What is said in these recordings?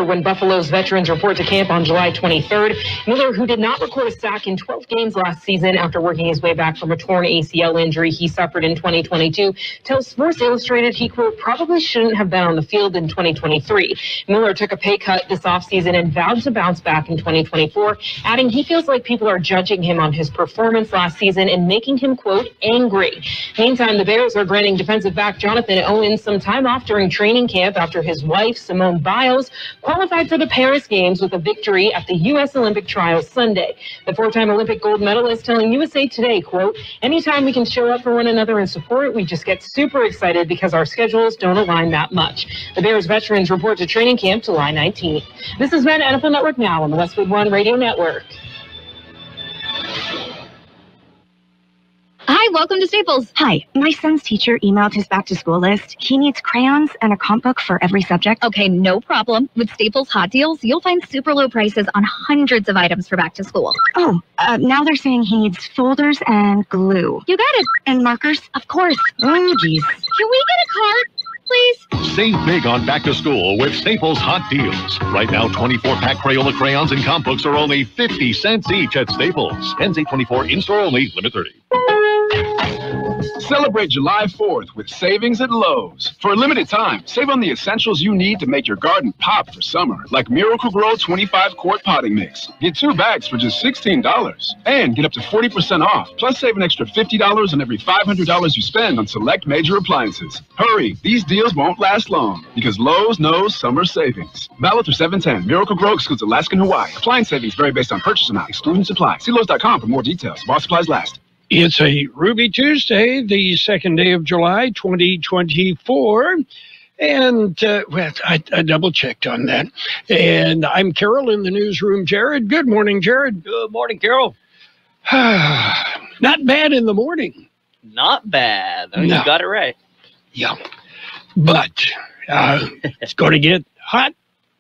when Buffalo's veterans report to camp on July 23rd. Miller, who did not record a sack in 12 games last season after working his way back from a torn ACL injury he suffered in 2022, tells Sports Illustrated he, quote, probably shouldn't have been on the field in 2023. Miller took a pay cut this offseason and vowed to bounce back in 2024, adding he feels like people are judging him on his performance last season and making him, quote, angry. Meantime, the Bears are granting defensive back Jonathan Owens some time off during training camp after his wife, Simone Biles, qualified for the Paris Games with a victory at the U.S. Olympic trials Sunday. The four-time Olympic gold medalist telling USA Today, quote, anytime we can show up for one another and support, we just get super excited because our schedules don't align that much. The Bears veterans report to training camp July 19th. This has been NFL Network Now on the Westwood One Radio Network. Hi, welcome to Staples. Hi, my son's teacher emailed his back-to-school list. He needs crayons and a comp book for every subject. Okay, no problem. With Staples Hot Deals, you'll find super low prices on hundreds of items for back to school. Oh, now they're saying he needs folders and glue. You got it. And markers? Of course. Oh, geez. Can we get a card, please? Save big on back to school with Staples Hot Deals. Right now, 24-pack Crayola crayons and comp books are only 50 cents each at Staples. Ends 8/24, in-store only, limit 30. Celebrate July 4th with savings at Lowe's. For a limited time, save on the essentials you need to make your garden pop for summer, like Miracle-Gro 25-quart potting mix. Get 2 bags for just $16. And get up to 40% off, plus save an extra $50 on every $500 you spend on select major appliances. Hurry, these deals won't last long, because Lowe's knows summer savings. Valid through 7/10. Miracle-Gro excludes Alaska and Hawaii. Appliance savings vary based on purchase amount, excluding supply. See Lowe's.com for more details. While supplies last. It's a Ruby Tuesday, the second day of July, 2024. And, well, I double-checked on that. And I'm Carroll in the newsroom. Jared, good morning, Jared. Good morning, Carroll. Not bad in the morning. Not bad. No. You got it right. Yeah. But it's going to get hot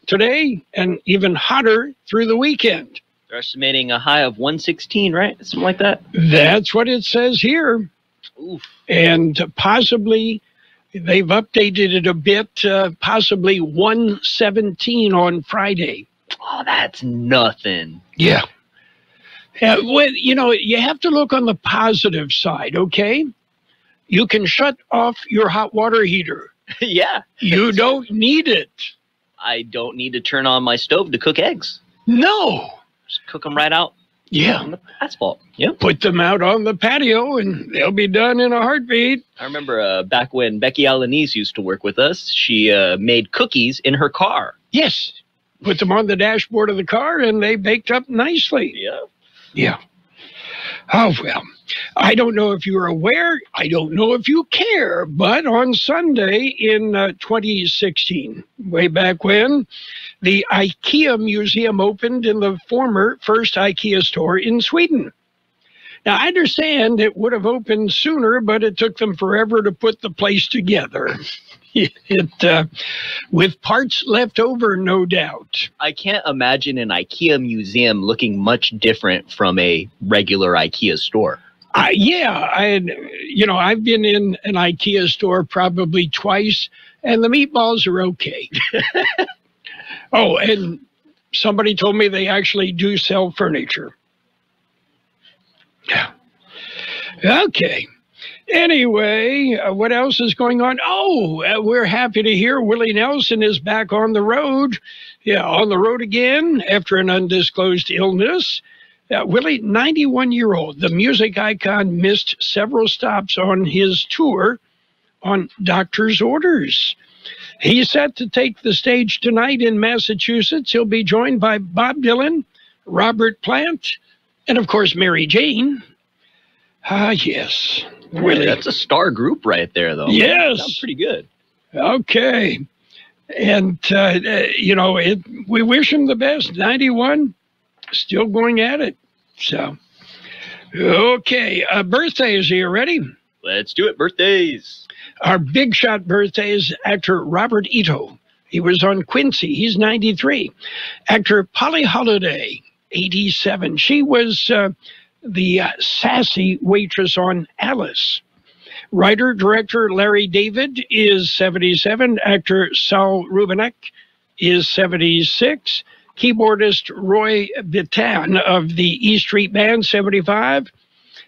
today and even hotter through the weekend. They're estimating a high of 116, right? Something like that? That's what it says here. Oof. And possibly, they've updated it a bit, possibly 117 on Friday. Oh, that's nothing. Yeah. Well, you know, you have to look on the positive side, okay? You can shut off your hot water heater. Yeah. You don't need it. I don't need to turn on my stove to cook eggs. No. Just cook them right out on the asphalt. Yep. Put them out on the patio, and they'll be done in a heartbeat. I remember back when Becky Alanis used to work with us, she made cookies in her car. Yes. Put them on the dashboard of the car, and they baked up nicely. Yeah. Yeah. Oh, well, I don't know if you're aware. I don't know if you care. But on Sunday in 2016, way back when, the IKEA Museum opened in the former first IKEA store in Sweden. Now, I understand it would have opened sooner, but it took them forever to put the place together. With parts left over, no doubt. I can't imagine an IKEA museum looking much different from a regular IKEA store. I've been in an IKEA store probably twice, and the meatballs are okay. Oh, and somebody told me they actually do sell furniture. Yeah. Okay. Anyway, what else is going on? Oh, we're happy to hear Willie Nelson is back on the road. Yeah, on the road again after an undisclosed illness. Willie, 91-year-old, the music icon, missed several stops on his tour on doctor's orders. He's set to take the stage tonight in Massachusetts. He'll be joined by Bob Dylan, Robert Plant, and, of course, Mary Jane. Yes. Really? That's a star group right there, though. Yes. Sounds pretty good. Okay. And, we wish him the best. 91, still going at it. So, okay. Birthdays, are you ready? Let's do it. Birthdays. Our big shot birthdays, actor Robert Ito. He was on Quincy. He's 93. Actor Polly Holiday, 87. She was the sassy waitress on Alice. Writer-director Larry David is 77. Actor Saul Rubinek, is 76. Keyboardist Roy Bittan of the E Street Band, 75.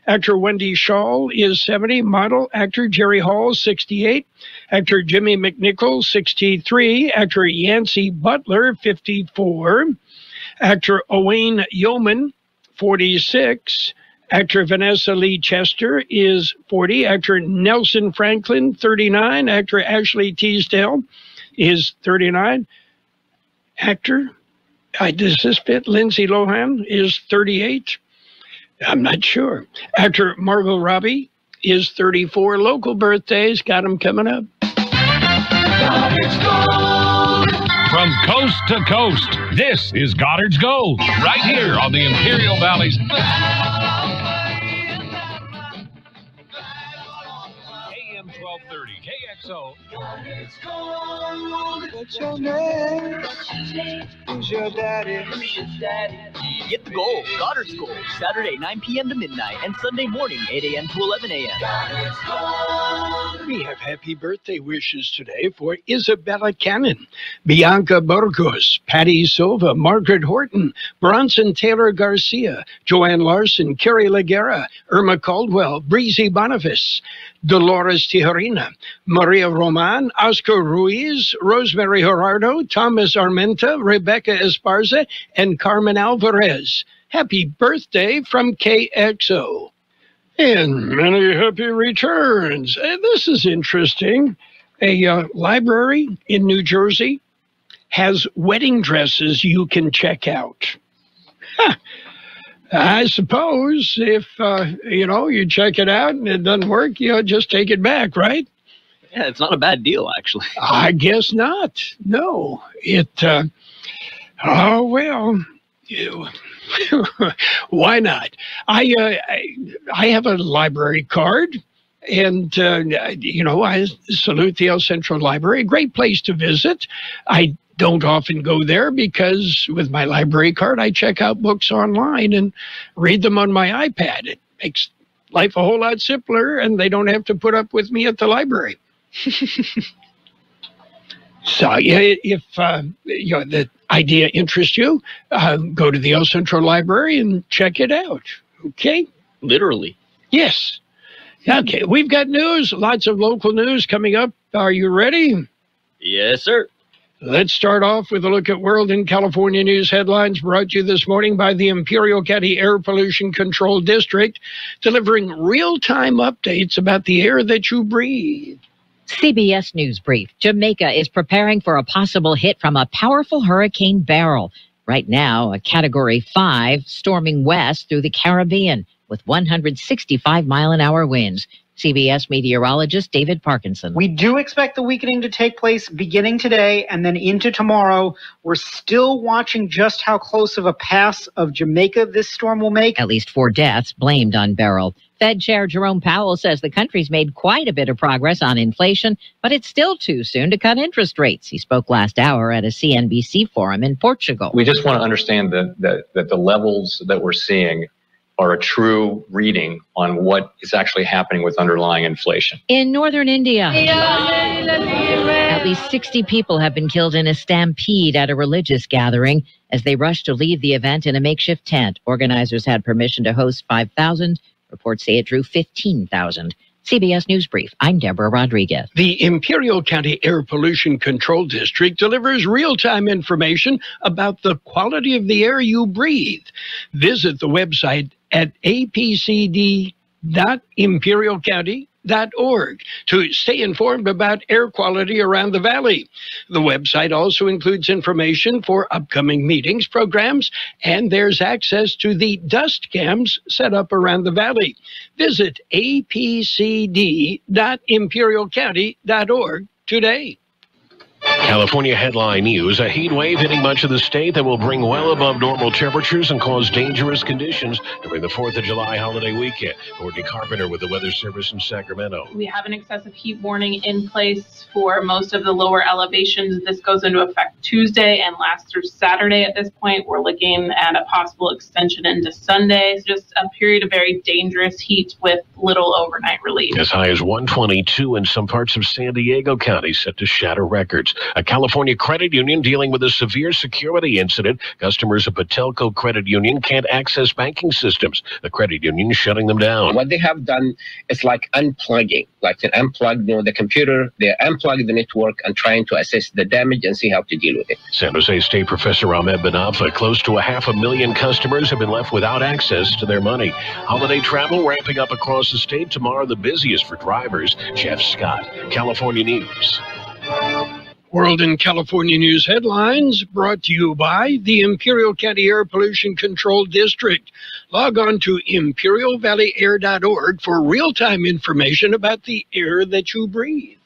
Actor Wendy Shaw is 70. Model actor Jerry Hall, 68. Actor Jimmy McNichol, 63. Actor Yancey Butler, 54. Actor Owain Yeoman, 46. Actor Vanessa Lee Chester is 40. Actor Nelson Franklin, 39. Actor Ashley Teasdale is 39. Actor, does this fit? Lindsay Lohan is 38. I'm not sure. Actor Margot Robbie is 34. Local birthdays, got them coming up. From coast to coast, this is Goddard's Gold, right here on the Imperial Valley's AM 1230 KXO. Goddard's Gold. What's your name? Who's your daddy? Get the gold, Goddard's Gold, Saturday 9 p.m. to midnight and Sunday morning 8 a.m. to 11 a.m. We have happy birthday wishes today for Isabella Cannon, Bianca Burgos, Patty Silva, Margaret Horton, Bronson Taylor Garcia, Joanne Larson, Carrie Laguerra, Irma Caldwell, Breezy Boniface, Dolores Tijerina, Maria Roman, Oscar Ruiz, Rosemary Gerardo, Thomas Armenta, Rebecca Esparza, and Carmen Alvarez. Happy birthday from KXO. And many happy returns. This is interesting. A library in New Jersey has wedding dresses you can check out. I suppose if, you check it out and it doesn't work, just take it back, right? Yeah, it's not a bad deal, actually. I guess not. No. Why not? I have a library card, and, I salute the El Centro Library. Great place to visit. I don't often go there because with my library card, I check out books online and read them on my iPad. It makes life a whole lot simpler, and they don't have to put up with me at the library. So, if the idea interests you, go to the El Centro Library and check it out. Okay? Literally. Yes. Okay, we've got news, lots of local news coming up. Are you ready? Yes, sir. Let's start off with a look at World and California news headlines brought to you this morning by the Imperial County Air Pollution Control District, delivering real-time updates about the air that you breathe. CBS News Brief. Jamaica is preparing for a possible hit from a powerful Hurricane Beryl. Right now, a Category 5 storming west through the Caribbean with 165-mile-an-hour winds. CBS meteorologist David Parkinson. We do expect the weakening to take place beginning today and then into tomorrow. We're still watching just how close of a pass of Jamaica this storm will make. At least 4 deaths blamed on Beryl. Fed Chair Jerome Powell says the country's made quite a bit of progress on inflation, but it's still too soon to cut interest rates. He spoke last hour at a CNBC forum in Portugal. We just want to understand that the levels that we're seeing are a true reading on what is actually happening with underlying inflation. In northern India, at least 60 people have been killed in a stampede at a religious gathering as they rushed to leave the event in a makeshift tent. Organizers had permission to host 5,000. Reports say it drew 15,000. CBS News Brief. I'm Deborah Rodriguez. The Imperial County Air Pollution Control District delivers real-time information about the quality of the air you breathe. Visit the website at apcd.imperialcounty.org to stay informed about air quality around the valley. The website also includes information for upcoming meetings, programs, and there's access to the dust cams set up around the valley. Visit apcd.imperialcounty.org today. California headline news, a heat wave hitting much of the state that will bring well above normal temperatures and cause dangerous conditions during the 4th of July holiday weekend. Courtney Carpenter with the Weather Service in Sacramento. We have an excessive heat warning in place for most of the lower elevations. This goes into effect Tuesday and lasts through Saturday. At this point, we're looking at a possible extension into Sunday. It's just a period of very dangerous heat with little overnight relief. As high as 122 in some parts of San Diego County set to shatter records. A California credit union dealing with a severe security incident. Customers of Patelco Credit Union can't access banking systems. The credit union is shutting them down. What they have done is like unplugging, like they unplug the computer, they unplug the network and trying to assess the damage and see how to deal with it. San Jose State Professor Ahmed Benafa, close to 500,000 customers have been left without access to their money. Holiday travel ramping up across the state. Tomorrow, the busiest for drivers. Jeff Scott, California News. World and California News headlines brought to you by the Imperial County Air Pollution Control District. Log on to imperialvalleyair.org for real-time information about the air that you breathe.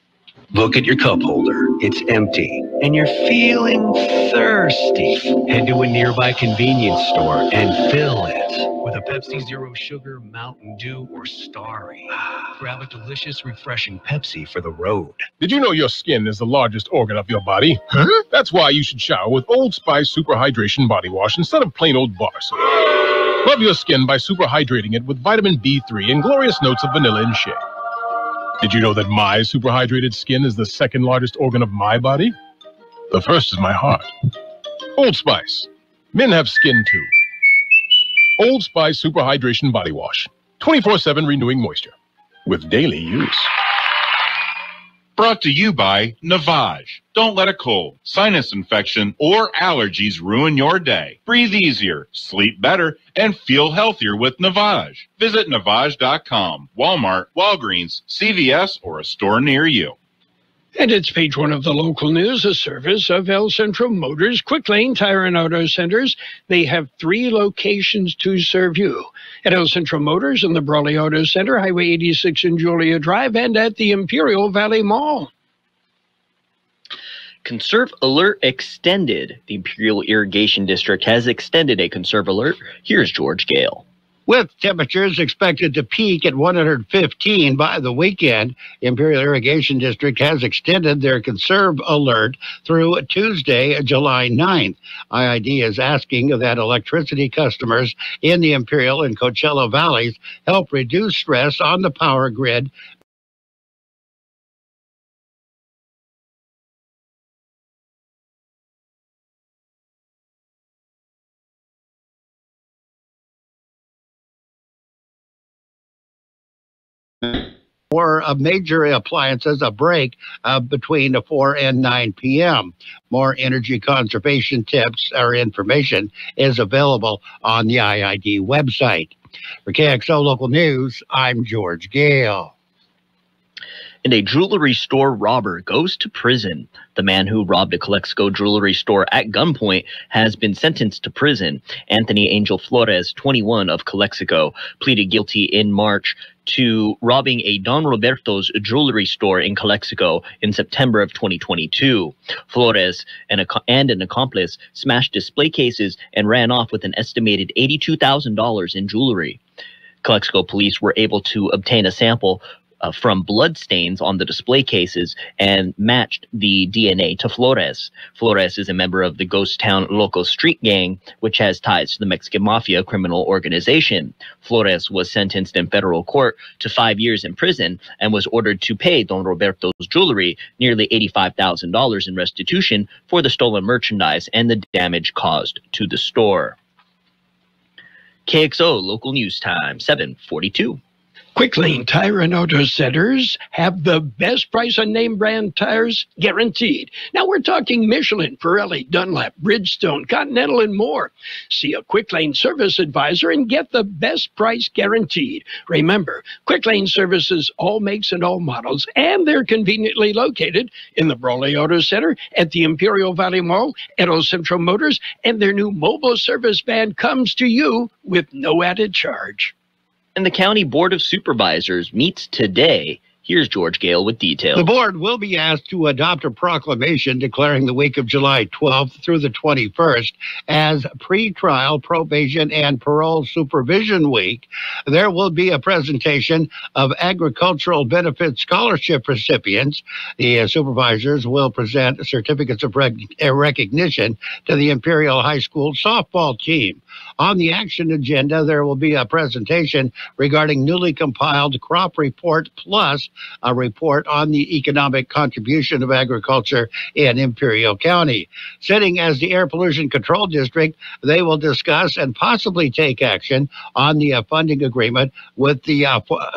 Look at your cup holder. It's empty, and you're feeling thirsty. Head to a nearby convenience store and fill it with a Pepsi Zero Sugar, Mountain Dew, or Starry. Grab a delicious, refreshing Pepsi for the road. Did you know your skin is the largest organ of your body? Huh? That's why you should shower with Old Spice Super Hydration Body Wash instead of plain old bar soap. Love your skin by super hydrating it with vitamin B3 and glorious notes of vanilla and shea. Did you know that my super hydrated skin is the second largest organ of my body? The first is my heart. Old Spice. Men have skin too. Old Spice Super Hydration Body Wash. 24/7 renewing moisture. With daily use. Brought to you by Navage. Don't let a cold, sinus infection, or allergies ruin your day. Breathe easier, sleep better, and feel healthier with Navage. Visit Navage.com, Walmart, Walgreens, CVS, or a store near you. And it's page one of the local news, a service of El Centro Motors, Quick Lane Tire and Auto Centers. They have 3 locations to serve you. At El Centro Motors in the Brawley Auto Center, Highway 86 and Julia Drive, and at the Imperial Valley Mall. Conserve Alert extended. The Imperial Irrigation District has extended a Conserve Alert. Here's George Gale. With temperatures expected to peak at 115 by the weekend, Imperial Irrigation District has extended their Conserve Alert through Tuesday, July 9th. IID is asking that electricity customers in the Imperial and Coachella Valleys help reduce stress on the power grid. For major appliances, a break between 4 and 9 p.m. More energy conservation tips or information is available on the IID website. For KXO Local News, I'm George Gale. And a jewelry store robber goes to prison. The man who robbed a Kxo jewelry store at gunpoint has been sentenced to prison. Anthony Angel Flores, 21, of Kxo, pleaded guilty in March to robbing a Don Roberto's jewelry store in Kxo in September of 2022. Flores and an accomplice smashed display cases and ran off with an estimated $82,000 in jewelry. Kxo police were able to obtain a sample from blood stains on the display cases and matched the DNA to Flores. Flores is a member of the Ghost Town Loco Street Gang, which has ties to the Mexican Mafia criminal organization. Flores was sentenced in federal court to 5 years in prison and was ordered to pay Don Roberto's jewelry nearly $85,000 in restitution for the stolen merchandise and the damage caused to the store. KXO Local News Time, 7:42. Quick Lane Tire and Auto Centers have the best price on name brand tires guaranteed. Now we're talking Michelin, Pirelli, Dunlop, Bridgestone, Continental, and more. See a Quick Lane service advisor and get the best price guaranteed. Remember, Quick Lane services all makes and all models, and they're conveniently located in the Brawley Auto Center, at the Imperial Valley Mall, at El Centro Motors, and their new mobile service van comes to you with no added charge. And the County Board of Supervisors meets today. Here's George Gale with details. The board will be asked to adopt a proclamation declaring the week of July 12th through the 21st as pre-trial probation and parole supervision week. There will be a presentation of agricultural benefit scholarship recipients. The supervisors will present certificates of recognition to the Imperial High School softball team. On the action agenda, there will be a presentation regarding newly compiled crop report plus a report on the economic contribution of agriculture in Imperial County. Sitting as the Air Pollution Control District, they will discuss and possibly take action on the funding agreement with the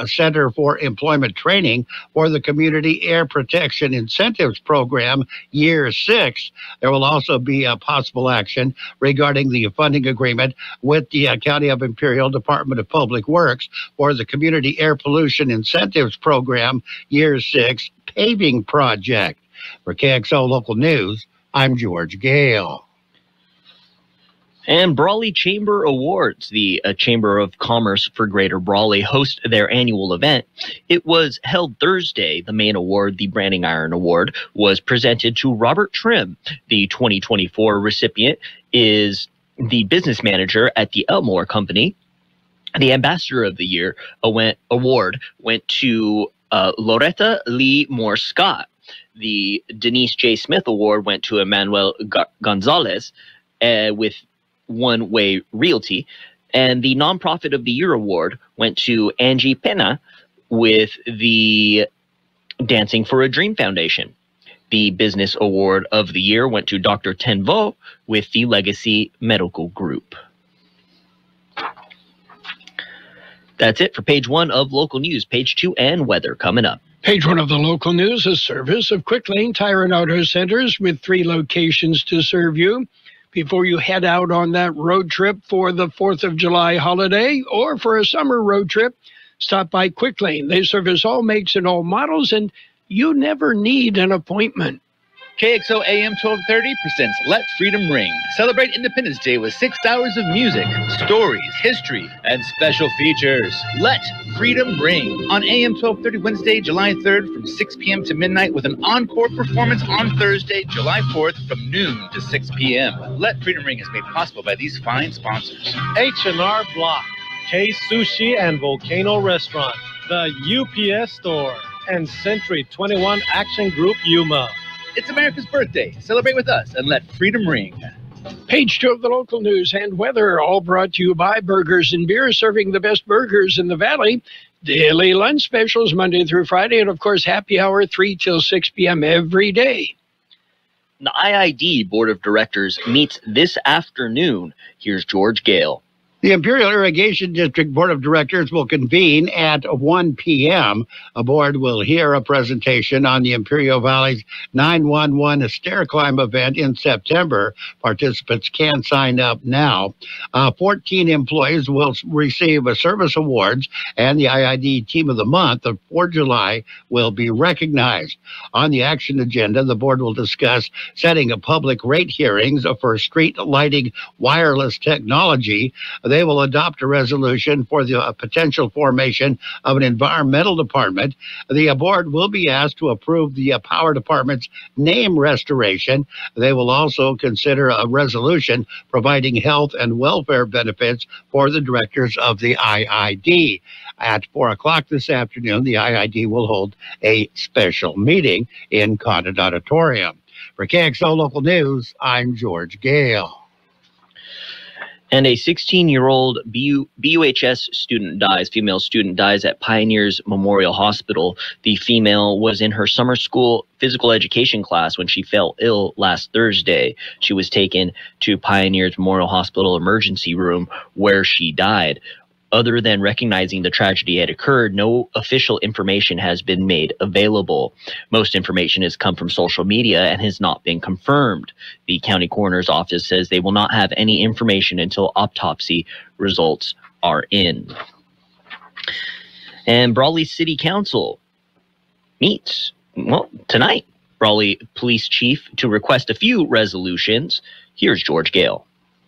Center for Employment Training for the Community Air Protection Incentives Program, Year 6. There will also be a possible action regarding the funding agreement with the County of Imperial Department of Public Works for the Community Air Pollution Incentives Program, Year 6 paving project. For KXO Local News, I'm George Gale. And Brawley Chamber Awards, the Chamber of Commerce for Greater Brawley, host their annual event. It was held Thursday. The main award, the Branding Iron Award, was presented to Robert Trim. The 2024 recipient is the business manager at the Elmore Company. The Ambassador of the Year award went to Loretta Lee Moore Scott. The Denise J. Smith Award went to Emmanuel Gonzalez with One Way Realty. And the Nonprofit of the Year Award went to Angie Pena with the Dancing for a Dream Foundation. The Business Award of the Year went to Dr. Tenvo with the Legacy Medical Group. That's it for page 1 of local news. Page 2 and weather coming up. Page 1 of the local news, a service of Quick Lane Tire and Auto Centers with 3 locations to serve you. Before you head out on that road trip for the 4th of July holiday or for a summer road trip, stop by Quick Lane. They service all makes and all models, and you never need an appointment. KXO AM 1230 presents Let Freedom Ring. Celebrate Independence Day with 6 hours of music, stories, history, and special features. Let Freedom Ring on AM 1230 Wednesday, July 3rd from 6 p.m. to midnight with an encore performance on Thursday, July 4th from noon to 6 p.m. Let Freedom Ring is made possible by these fine sponsors. H&R Block, K Sushi and Volcano Restaurant, the UPS Store, and Century 21 Action Group Yuma. It's America's birthday. Celebrate with us and let freedom ring. Page 2 of the local news and weather, all brought to you by Burgers and Beer, serving the best burgers in the Valley. Daily lunch specials Monday through Friday, and of course, happy hour 3 till 6 p.m. every day. The IID Board of Directors meets this afternoon. Here's George Gale. The Imperial Irrigation District Board of Directors will convene at 1 p.m. A board will hear a presentation on the Imperial Valley's 911 stair climb event in September. Participants can sign up now. 14 employees will receive service awards, and the IID Team of the Month for July will be recognized. On the action agenda, the board will discuss setting a public rate hearings for street lighting wireless technology. They will adopt a resolution for the potential formation of an environmental department. The board will be asked to approve the power department's name restoration. They will also consider a resolution providing health and welfare benefits for the directors of the IID. At 4 o'clock this afternoon, the IID will hold a special meeting in Condon Auditorium. For KXO Local News, I'm George Gale. And a 16-year-old BUHS student dies. Female student dies at Pioneers Memorial Hospital. The female was in her summer school physical education class when she fell ill last Thursday. She was taken to Pioneers Memorial Hospital emergency room where she died. Other than recognizing the tragedy had occurred, no official information has been made available. Most information has come from social media and has not been confirmed. The county coroner's office says they will not have any information until autopsy results are in. And Brawley City Council meets, tonight. Brawley Police Chief to request a few resolutions. Here's George Gale.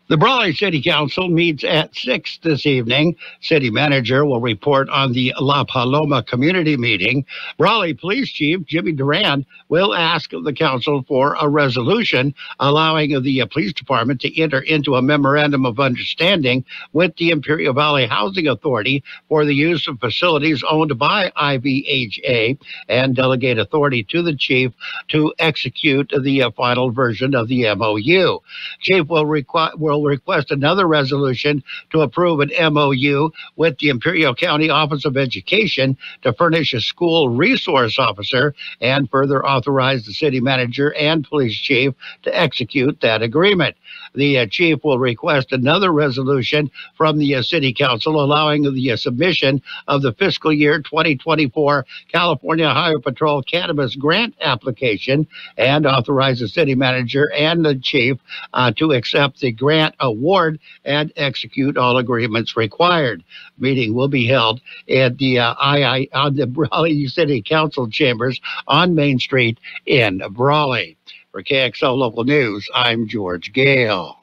The Brawley City Council meets at 6 this evening. City Manager will report on the La Paloma community meeting. Brawley Police Chief Jimmy Durand will ask the council for a resolution allowing the police department to enter into a memorandum of understanding with the Imperial Valley Housing Authority for the use of facilities owned by IVHA and delegate authority to the chief to execute the final version of the MOU. Chief will will request another resolution to approve an MOU with the Imperial County Office of Education to furnish a school resource officer and further authorize the city manager and police chief to execute that agreement. The chief will request another resolution from the City Council allowing the submission of the fiscal year 2024 California Highway Patrol Cannabis Grant application and authorize the city manager and the chief to accept the grant award and execute all agreements required. Meeting will be held at the on the Brawley City Council chambers on Main Street in Brawley. For KXO Local News, I'm George Gale.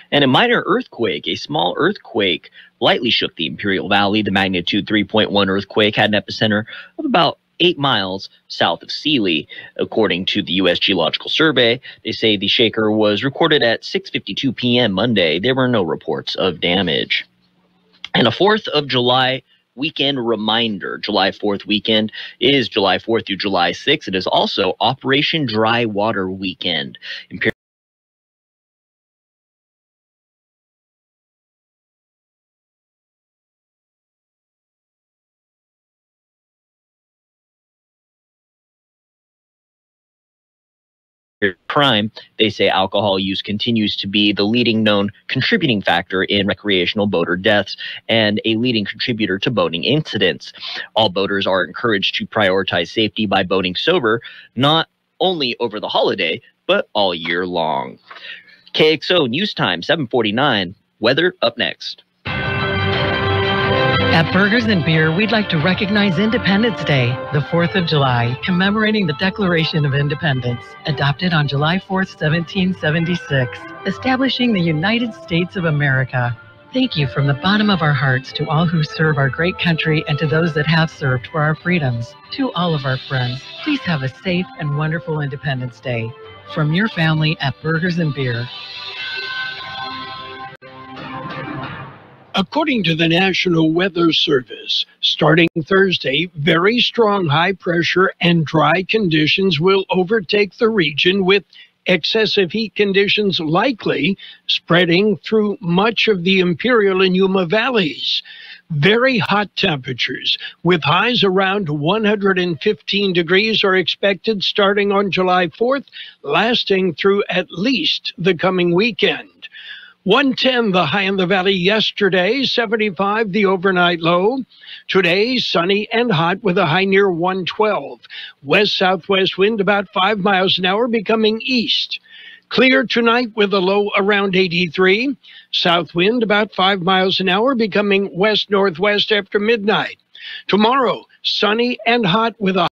And a minor earthquake, a small earthquake, lightly shook the Imperial Valley. The magnitude 3.1 earthquake had an epicenter of about 8 miles south of Sealy. According to the U.S. Geological Survey, they say the shaker was recorded at 6:52 p.m. Monday. There were no reports of damage. And a 4th of July weekend reminder. July 4th weekend is July 4th through July 6th. It is also Operation Dry Water Weekend. Crime, they say alcohol use continues to be the leading known contributing factor in recreational boater deaths and a leading contributor to boating incidents. All boaters are encouraged to prioritize safety by boating sober, not only over the holiday, but all year long. KXO News Time, 7:49. Weather up next. At Burgers and Beer, we'd like to recognize Independence Day, the 4th of July, commemorating the Declaration of Independence, adopted on July 4th, 1776, establishing the United States of America. Thank you from the bottom of our hearts to all who serve our great country and to those that have served for our freedoms. To all of our friends, please have a safe and wonderful Independence Day. From your family at Burgers and Beer. According to the National Weather Service, starting Thursday, very strong high pressure and dry conditions will overtake the region, with excessive heat conditions likely spreading through much of the Imperial and Yuma valleys. Very hot temperatures with highs around 115 degrees are expected starting on July 4th, lasting through at least the coming weekend. 110 the high in the valley yesterday, 75 the overnight low. Today, sunny and hot with a high near 112. West-southwest wind about 5 miles an hour, becoming east. Clear tonight with a low around 83. South wind about 5 miles an hour, becoming west-northwest after midnight. Tomorrow, sunny and hot with a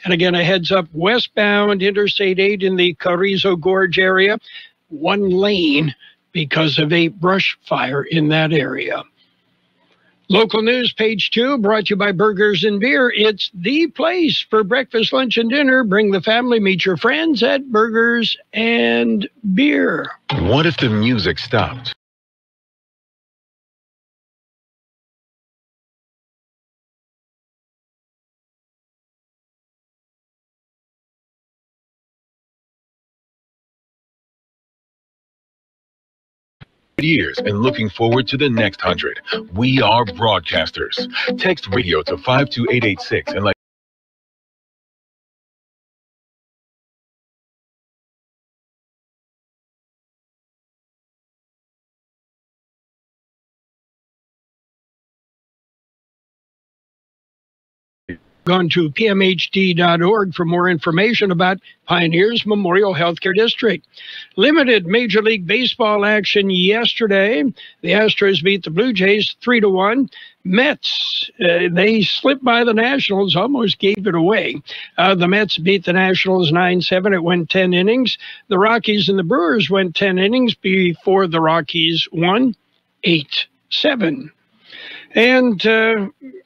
And again, a heads up, westbound Interstate 8 in the Carrizo Gorge area, 1 lane because of a brush fire in that area. Local news, page 2, brought to you by Burgers and Beer. It's the place for breakfast, lunch, and dinner. Bring the family, meet your friends at Burgers and Beer. What if the music stopped? Years and looking forward to the next 100. We are broadcasters. Text radio to 52886 and let Gone to pmhd.org for more information about Pioneers Memorial Healthcare District. Limited Major League Baseball action yesterday. The Astros beat the Blue Jays 3-1. Mets, they slipped by the Nationals, almost gave it away. The Mets beat the Nationals 9-7. It went 10 innings. The Rockies and the Brewers went 10 innings before the Rockies won 8-7. And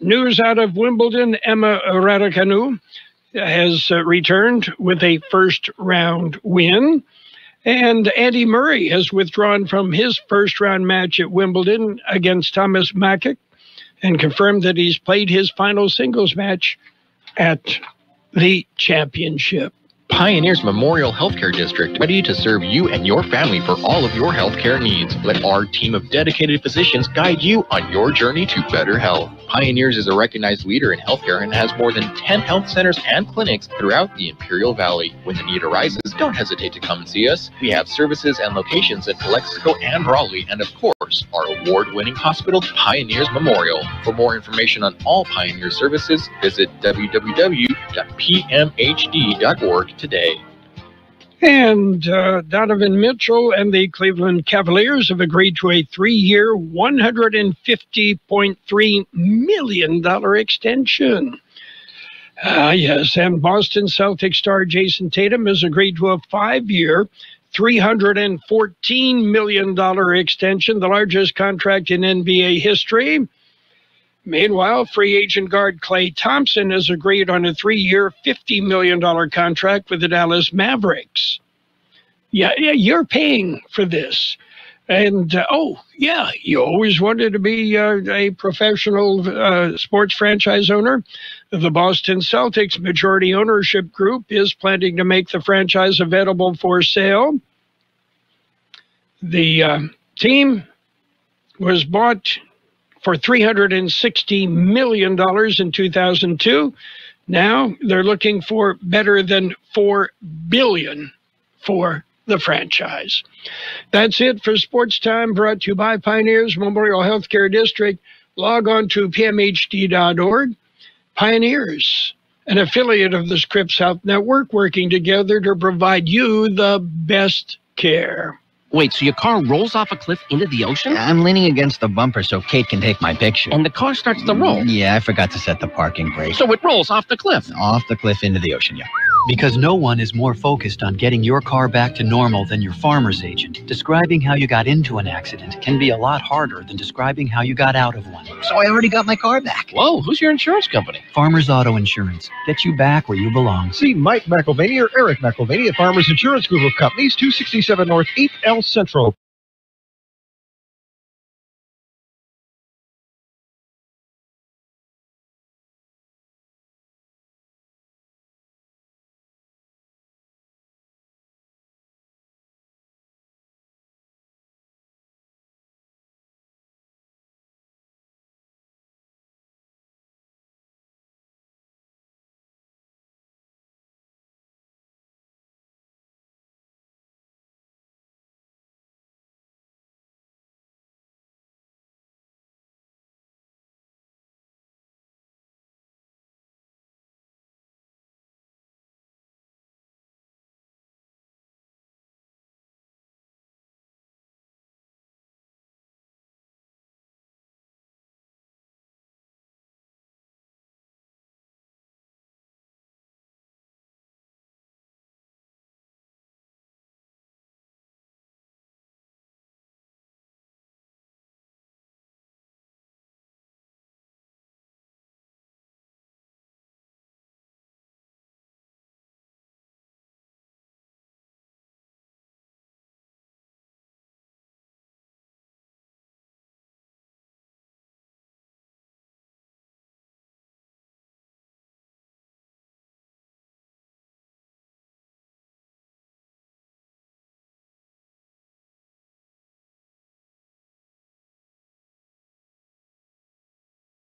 news out of Wimbledon, Emma Raducanu has returned with a first-round win. And Andy Murray has withdrawn from his first-round match at Wimbledon against Thomas Makic and confirmed that he's played his final singles match at the championship. Pioneers Memorial Healthcare District, ready to serve you and your family for all of your healthcare needs. Let our team of dedicated physicians guide you on your journey to better health. Pioneers is a recognized leader in healthcare and has more than 10 health centers and clinics throughout the Imperial Valley. When the need arises, don't hesitate to come and see us. We have services and locations in Calexico and Raleigh, and of course, our award-winning hospital, Pioneers Memorial. For more information on all Pioneer services, visit www.pmhd.org today. And Donovan Mitchell and the Cleveland Cavaliers have agreed to a 3-year, $150.3 million extension. Yes, and Boston Celtics star Jason Tatum has agreed to a 5-year, $314 million extension, the largest contract in NBA history. Meanwhile, free agent guard Klay Thompson has agreed on a 3-year, $50 million contract with the Dallas Mavericks. Yeah, you're paying for this. And, you always wanted to be a professional sports franchise owner. The Boston Celtics majority ownership group is planning to make the franchise available for sale. The team was bought for $360 million in 2002. Now they're looking for better than $4 billion for the franchise. That's it for Sports Time, brought to you by Pioneers Memorial Healthcare District. Log on to pmhd.org. Pioneers, an affiliate of the Scripps Health Network, working together to provide you the best care. Wait, so your car rolls off a cliff into the ocean? I'm leaning against the bumper so Kate can take my picture. And the car starts to roll? Yeah, I forgot to set the parking brake. So it rolls off the cliff? Off the cliff into the ocean, yeah. Because no one is more focused on getting your car back to normal than your farmer's agent. Describing how you got into an accident can be a lot harder than describing how you got out of one. So I already got my car back. Whoa, who's your insurance company? Farmers Auto Insurance. Get you back where you belong. See Mike McElvaney or Eric McElvaney at Farmers Insurance Group of Companies, 267 North 8L Central.